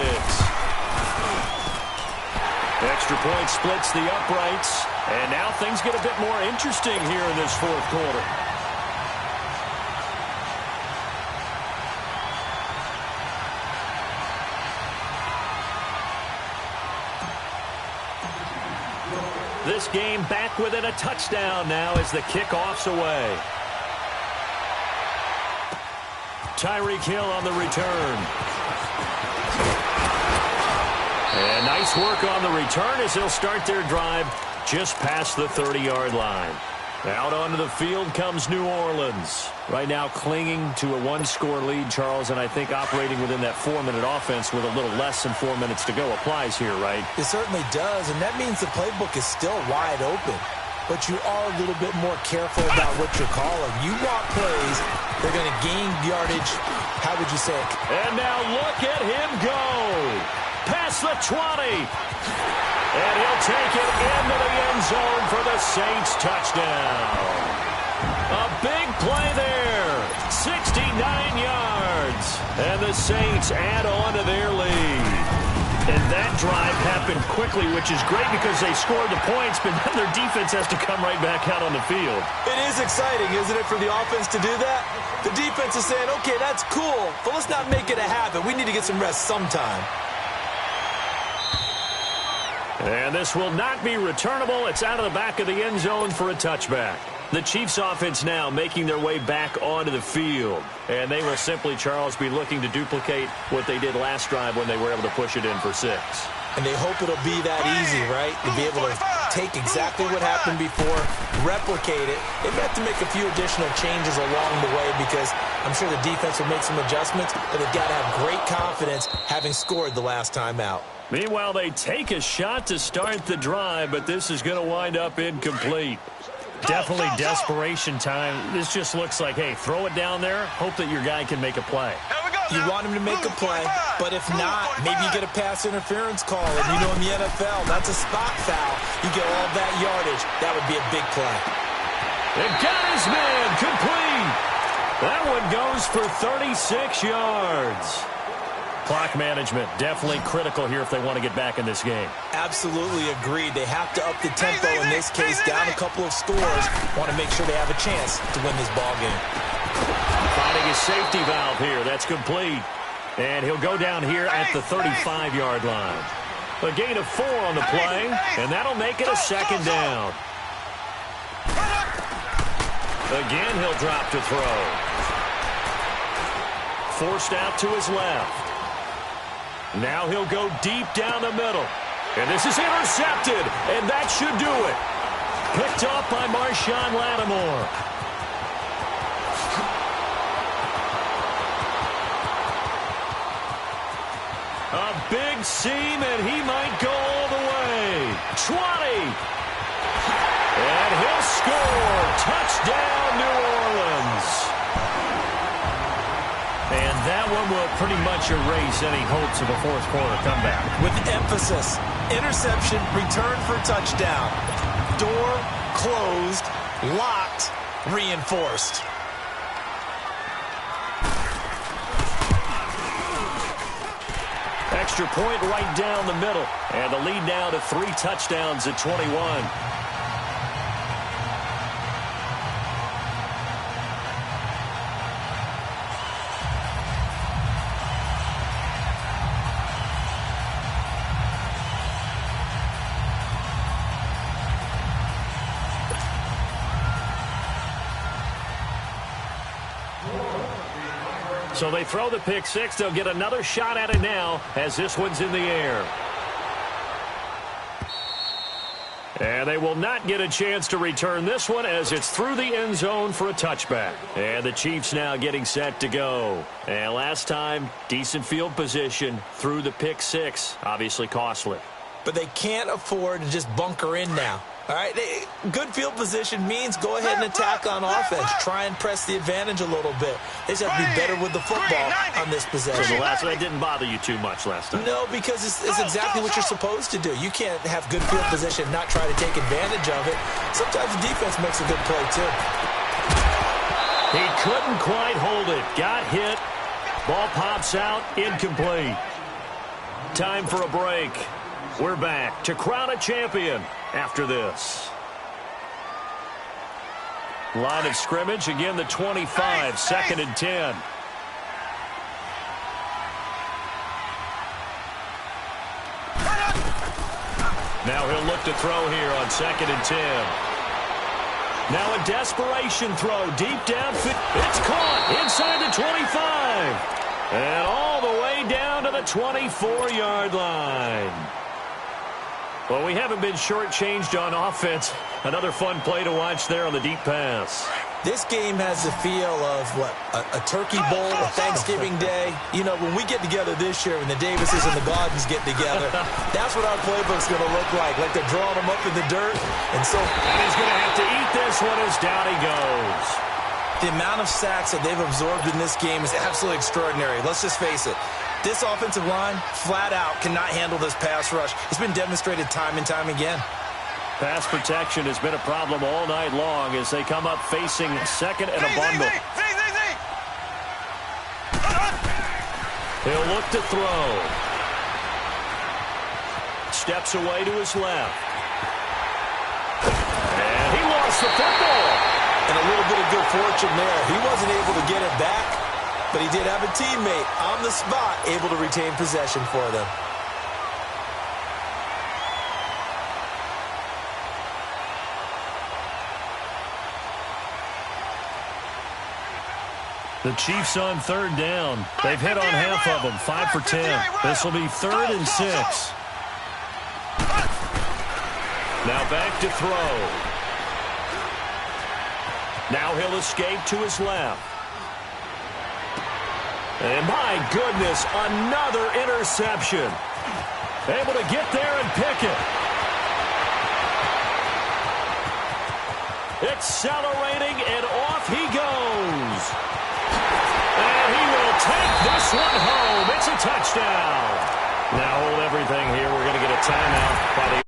A: Extra point splits the uprights. And now things get a bit more interesting here in this 4th quarter. This game back within a touchdown now as the kickoff's away. Tyreek Hill on the return. And nice work on the return as they'll start their drive just past the 30-yard line. Out onto the field comes New Orleans. Right now clinging to a 1-score lead, Charles, and I think operating within that 4-minute offense with a little less than 4 minutes to go applies here, right?
B: It certainly does, and that means the playbook is still wide open. But you are a little bit more careful about what you're calling. You want plays, they're going to gain yardage. How would you say it?
A: And now look at him go. Past the 20. And he'll take it into the end zone for the Saints touchdown. A big play there. 69 yards. And the Saints add on to their lead. And that drive happened quickly, which is great because they scored the points, but then their defense has to come right back out on the field.
B: It is exciting, isn't it, for the offense to do that? The defense is saying, okay, that's cool, but let's not make it a habit. We need to get some rest sometime.
A: And this will not be returnable. It's out of the back of the end zone for a touchback. The Chiefs offense now making their way back onto the field. And they will simply, Charles, be looking to duplicate what they did last drive when they were able to push it in for 6.
B: And they hope it'll be that easy, right? To be able to take exactly what happened before, replicate it. They may have to make a few additional changes along the way because I'm sure the defense will make some adjustments, but they've got to have great confidence having scored the last time out.
A: Meanwhile, they take a shot to start the drive, but this is going to wind up incomplete. Definitely desperation time. This just looks like, hey, throw it down there, hope that your guy can make a play.
B: You want him to make a play, but if not, maybe you get a pass interference call. And you know in the NFL, that's a spot foul. You get all that yardage. That would be a big play.
A: It got his man complete. That one goes for 36 yards. Clock management definitely critical here if they want to get back in this game.
B: Absolutely agreed. They have to up the tempo in this case, down a couple of scores. Want to make sure they have a chance to win this ball game.
A: Finding his safety valve here. That's complete. And he'll go down here at the 35-yard line. A gain of 4 on the play, and that'll make it a 2nd down. Again, he'll drop to throw. Forced out to his left. Now he'll go deep down the middle. And this is intercepted, and that should do it. Picked off by Marshawn Lattimore. A big seam, and he might go all the way. 20. And he'll score. Touchdown, New Orleans. And that one will pretty much erase any hopes of a 4th quarter comeback.
B: With emphasis, interception, return for touchdown. Door closed, locked, reinforced.
A: Extra point right down the middle. And the lead now to 3 touchdowns at 21. So they throw the pick six. They'll get another shot at it now as this one's in the air. And they will not get a chance to return this one as it's through the end zone for a touchback. And the Chiefs now getting set to go. And last time, decent field position through the pick six. Obviously costly.
B: But they can't afford to just bunker in now. All right, good field position means go ahead and attack on offense. Try and press the advantage a little bit. They just have to be better with the football on this possession.
A: So the last one didn't bother you too much last time?
B: No, because it's exactly what you're supposed to do. You can't have good field position, not try to take advantage of it. Sometimes the defense makes a good play, too.
A: He couldn't quite hold it. Got hit. Ball pops out. Incomplete. Time for a break. We're back to crown a champion after this. Line of scrimmage, again the 25, second and 10. Now he'll look to throw here on second and 10. Now a desperation throw deep downfield. It's caught inside the 25. And all the way down to the 24-yard line. Well, we haven't been shortchanged on offense. Another fun play to watch there on the deep pass.
B: This game has the feel of, a turkey bowl, a Thanksgiving Day. You know, when we get together this year, when the Davises and the Gardens get together, that's what our playbook's going to look like they're drawing them up in the dirt. And
A: he's going to have to eat this one as down he goes.
B: The amount of sacks that they've absorbed in this game is absolutely extraordinary. Let's just face it. This offensive line, flat out, cannot handle this pass rush. It's been demonstrated time and time again.
A: Pass protection has been a problem all night long as they come up facing second and a bundle. He'll look to throw. Steps away to his left. And he lost the football.
B: And a little bit of good fortune there. He wasn't able to get it back, but he did have a teammate on the spot able to retain possession for them.
A: The Chiefs on third down. They've hit on half of them, 5 for 10. This will be 3rd and 6. Now back to throw. Now he'll escape to his left. And my goodness, another interception. Able to get there and pick it. Accelerating, and off he goes. And he will take this one home. It's a touchdown. Now hold everything here. We're going to get a timeout by the